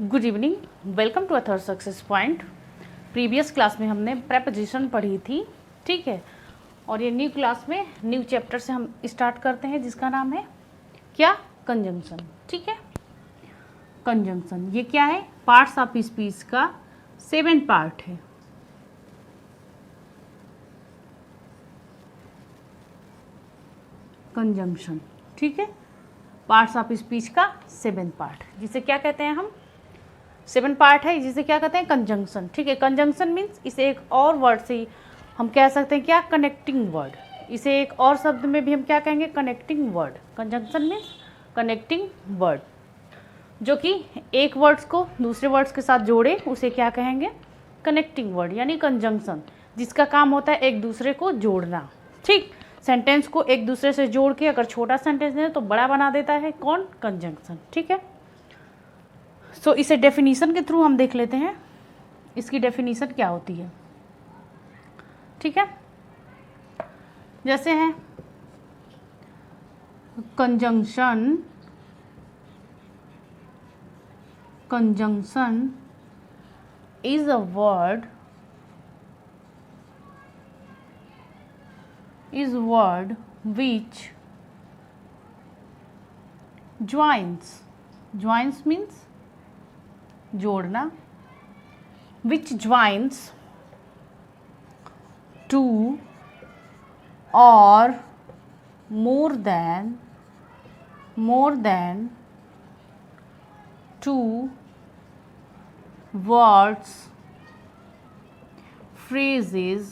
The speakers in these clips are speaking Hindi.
Good evening, welcome to other success point. Previous class में हमने प्रेपोजिशन पढ़ी थी, ठीक है। और ये न्यू क्लास में न्यू चैप्टर से हम स्टार्ट करते हैं जिसका नाम है क्या, कंजंक्शन, ठीक है। कंजंक्शन ये क्या है, पार्ट्स ऑफ स्पीच का 7 पार्ट है। कंजंक्शन, ठीक है, पार्ट्स ऑफ स्पीच का 7 पार्ट, जिसे क्या कहते हैं हम, 7 पार्ट है जिसे क्या कहते हैं, कंजंक्शन, ठीक है। कंजंक्शन मीन्स इसे एक और वर्ड से हम कह सकते हैं क्या, कनेक्टिंग वर्ड। इसे एक और शब्द में भी हम क्या कहेंगे, connecting word. Conjunction means connecting word, जो कि एक वर्ड्स को दूसरे वर्ड्स के साथ जोड़े, उसे क्या कहेंगे, कनेक्टिंग वर्ड यानी कंजंक्शन, जिसका काम होता है एक दूसरे को जोड़ना, ठीक। सेंटेंस को एक दूसरे से जोड़ के अगर छोटा सेंटेंस है तो बड़ा बना देता है कौन, कंजंक्शन, ठीक है। सो इसे डेफिनीशन के थ्रू हम देख लेते हैं, इसकी डेफिनीशन क्या होती है, ठीक है। जैसे है conjunction, conjunction is a word, is word which joins means जोड़ना, which joins two or more than two words, phrases,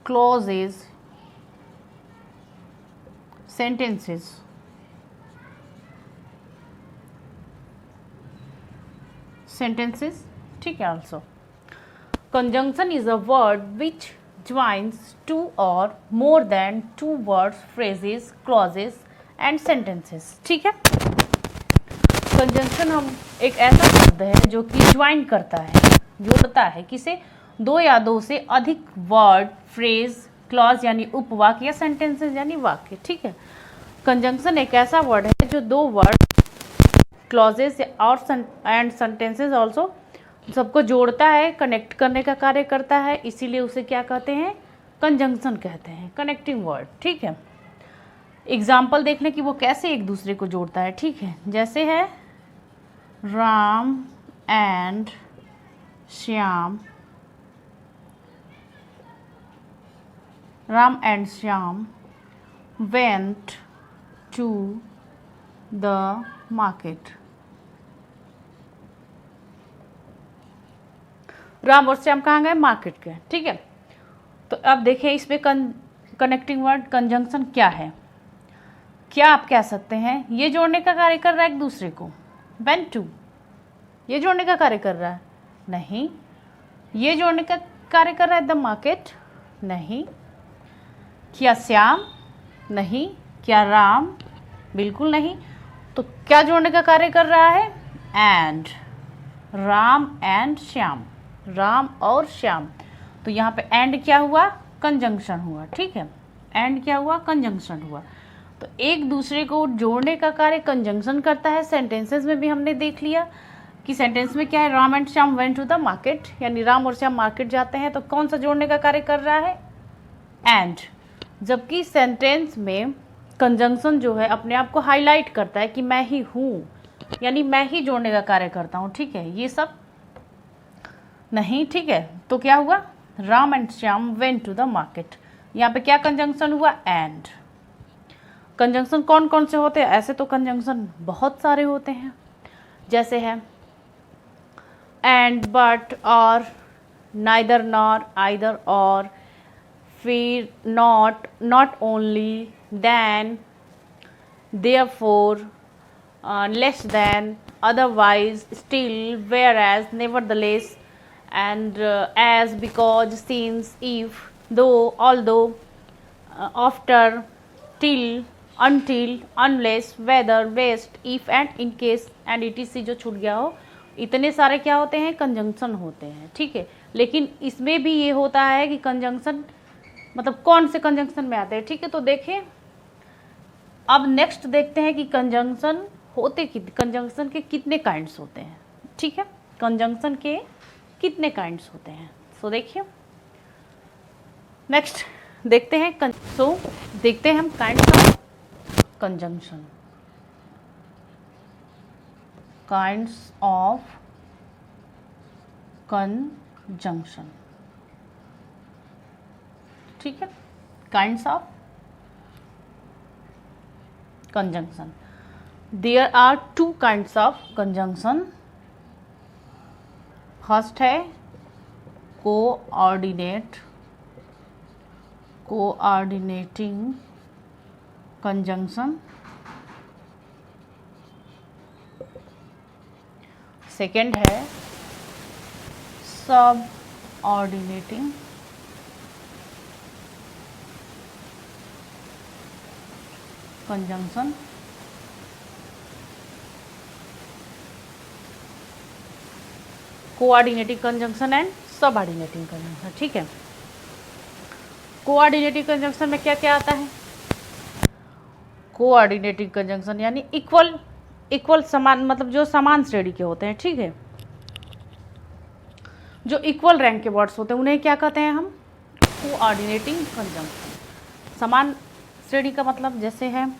clauses, sentences, ठीक है। also conjunction is a word which joins two or more than two words, phrases, clauses and sentences, ठीक है। कंजंक्शन हम एक ऐसा शब्द है जो कि ज्वाइन करता है, जोड़ता है, किसे, दो या दो से अधिक वर्ड, फ्रेज, क्लॉज यानी उपवाक्य या सेंटेंसेस यानी वाक्य, ठीक है। कंजंक्शन एक ऐसा वर्ड है जो दो वर्ड, क्लॉजेस और एंड सेंटेंसेस ऑल्सो सबको जोड़ता है, कनेक्ट करने का कार्य करता है, इसीलिए उसे क्या कहते हैं, कंजंक्शन कहते हैं, कनेक्टिंग वर्ड, ठीक है। एग्जाम्पल देख लें कि वो कैसे एक दूसरे को जोड़ता है, ठीक है। जैसे है Ram and Shyam, Ram and Shyam went to the market. Ram और श्याम कहाँ गए, मार्केट गए, ठीक है। तो अब देखिए इसमें कनेक्टिंग वर्ड कंजंक्शन क्या है, क्या आप कह सकते हैं ये जोड़ने का कार्य कर रहा है एक दूसरे को, went to ये जोड़ने का कार्य कर रहा है, नहीं। ये जोड़ने का कार्य कर रहा है द मार्केट, नहीं। क्या श्याम, नहीं। क्या राम, बिल्कुल नहीं। तो क्या जोड़ने का कार्य कर रहा है, एंड, राम एंड श्याम, राम और श्याम। तो यहाँ पे एंड क्या हुआ, कंजंक्शन हुआ, ठीक है। एंड क्या हुआ, कंजंक्शन हुआ। तो एक दूसरे को जोड़ने का कार्य कंजंक्शन करता है। सेंटेंसेस में भी हमने देख लिया कि सेंटेंस में क्या है, Ram and Shyam went to the market, यानी राम और श्याम मार्केट जाते हैं, तो कौन सा जोड़ने का कार्य कर रहा है, एंड। जबकि सेंटेंस में कंजंक्शन जो है अपने आप को हाईलाइट करता है कि मैं ही हूँ, यानी मैं ही जोड़ने का कार्य करता हूँ, ठीक है। ये सब नहीं, ठीक है। तो क्या हुआ, Ram and Shyam went to the market, यहाँ पे क्या कंजंक्शन हुआ, एंड। कंजंक्शन कौन कौन से होते हैं, ऐसे तो कंजंक्शन बहुत सारे होते हैं, जैसे है एंड, बट, और, नाइदर, नॉर, आइदर, और, फिर, not only, then, therefore, less than, otherwise, still, whereas, nevertheless, and as, because, since, if, though, although, after, till, until, unless, whether, best, if and in case and etc जो छूट गया हो, इतने सारे क्या होते हैं, कंजंक्शन होते हैं, ठीक है। लेकिन इसमें भी ये होता है कि कंजंक्शन मतलब कौन से कंजंक्शन में आते हैं, ठीक है। तो देखें अब नेक्स्ट देखते हैं कि कंजंक्शन कंजंक्शन के कितने काइंड्स होते हैं। ठीक है, कंजंक्शन के कितने काइंड्स होते हैं। सो देखिए नेक्स्ट देखते हैं देखते हैं हम kinds of conjunction. Kinds of conjunction. ठीक है, kinds of conjunction. There are 2 kinds of conjunction. First है कोऑर्डिनेटिंग कंजंक्शन। सेकेंड है subordinating conjunction. Coordinating conjunction and subordinating conjunction. ठीक है, कोऑर्डिनेटिंग कंजंक्शन में क्या क्या आता है। कोऑर्डिनेटिंग कंजंक्शन यानी इक्वल समान, मतलब जो समान श्रेणी के होते हैं। ठीक है, जो इक्वल रैंक के वर्ड्स होते हैं उन्हें क्या कहते हैं हम, कोऑर्डिनेटिंग कंजंक्शन। समान श्रेणी का मतलब जैसे है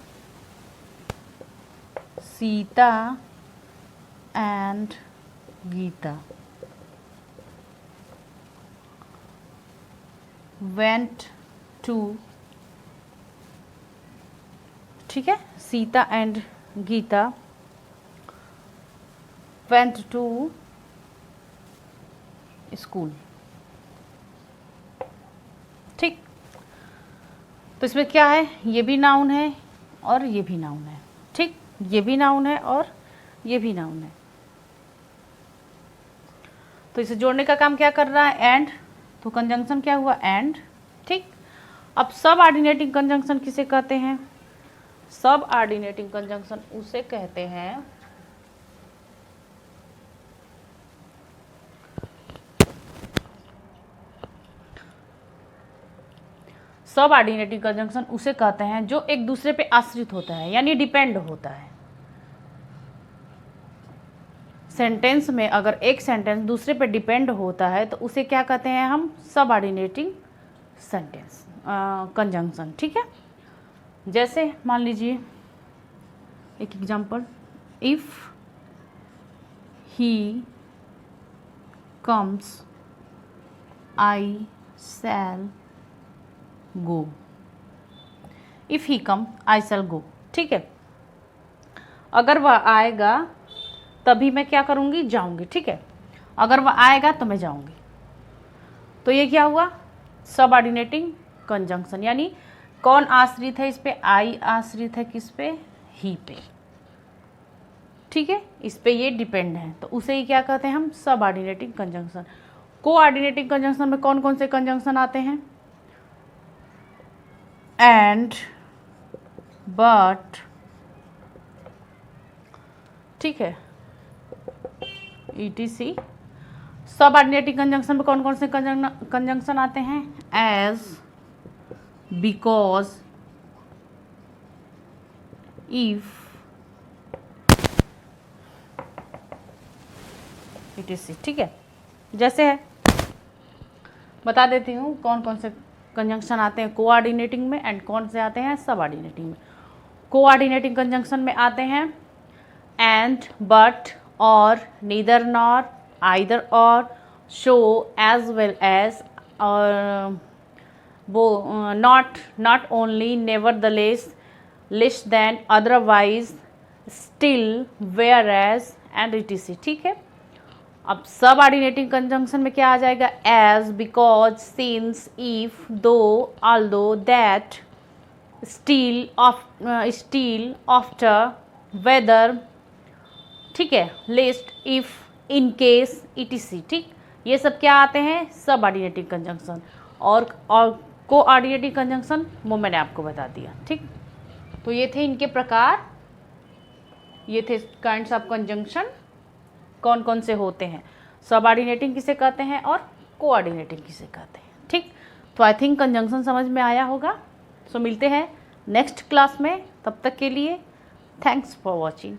Sita and Gita, went to. ठीक है, Sita and Gita went to school. ठीक, तो इसमें क्या है, ये भी नाउन है और ये भी नाउन है। ठीक, ये भी नाउन है और ये भी नाउन है, तो इसे जोड़ने का काम क्या कर रहा है, एंड। तो कंजंक्शन क्या हुआ, एंड। ठीक, अब सब ऑर्डिनेटिंग कंजंक्शन किसे कहते हैं, सब ऑर्डिनेटिंग कंजंक्शन उसे कहते हैं सब ऑर्डिनेटिंग कंजंक्शन उसे कहते हैं जो एक दूसरे पे आश्रित होता है, यानी डिपेंड होता है। सेंटेंस में अगर एक सेंटेंस दूसरे पे डिपेंड होता है तो उसे क्या कहते हैं हम, सब ऑर्डिनेटिंग सेंटेंस कंजंक्शन। ठीक है, जैसे मान लीजिए एक example, if he comes I shall go. If he come I shall go. ठीक है, अगर वह आएगा तभी मैं क्या करूंगी, जाऊंगी। ठीक है, अगर वह आएगा तो मैं जाऊंगी। तो ये क्या हुआ, सब ऑर्डिनेटिंग कंजंक्शन, यानी कौन आश्रित है इस पे, आई आश्रित है किस पे, ही पे। ठीक है, इस पे ये डिपेंड है, तो उसे ही क्या कहते हैं हम, सब ऑर्डिनेटिंग कंजंक्शन। कोऑर्डिनेटिंग कंजंक्शन में कौन कौन से कंजंक्शन आते हैं, एंड, बट। ठीक है, ETC। सब ऑर्डिनेटिंग कंजंक्शन में कौन कौन से कंजंक्शन आते हैं, एज, बिकॉज, इफ, ETC। ठीक है, जैसे है बता देती हूँ कौन कौन से कंजंक्शन आते हैं कोऑर्डिनेटिंग में एंड कौन से आते हैं सब ऑर्डिनेटिंग में। कोऑर्डिनेटिंग कंजंक्शन में आते हैं and, but, or, neither nor, either or, so, as well as, और वो not only, nevertheless then, otherwise, still, whereas and ETC। ठीक है, अब सब ऑर्डिनेटिंग कंजंक्शन में क्या आ जाएगा, as, because, since, if, though, although, that, still, after, whether. ठीक है, lest, if, in case, ETC। ठीक, ये सब क्या आते हैं, सब ऑर्डिनेटिंग कंजंक्शन। और कोऑर्डिनेटिंग कंजंक्शन वो मैंने आपको बता दिया। ठीक, तो ये थे इनके प्रकार, ये थे काइंड्स ऑफ कंजंक्शन, कौन कौन से होते हैं, सब ऑर्डिनेटिंग किसे कहते हैं और कोऑर्डिनेटिंग किसे कहते हैं। ठीक, तो आई थिंक कंजंक्शन समझ में आया होगा। सो मिलते हैं नेक्स्ट क्लास में। तब तक के लिए थैंक्स फॉर वॉचिंग।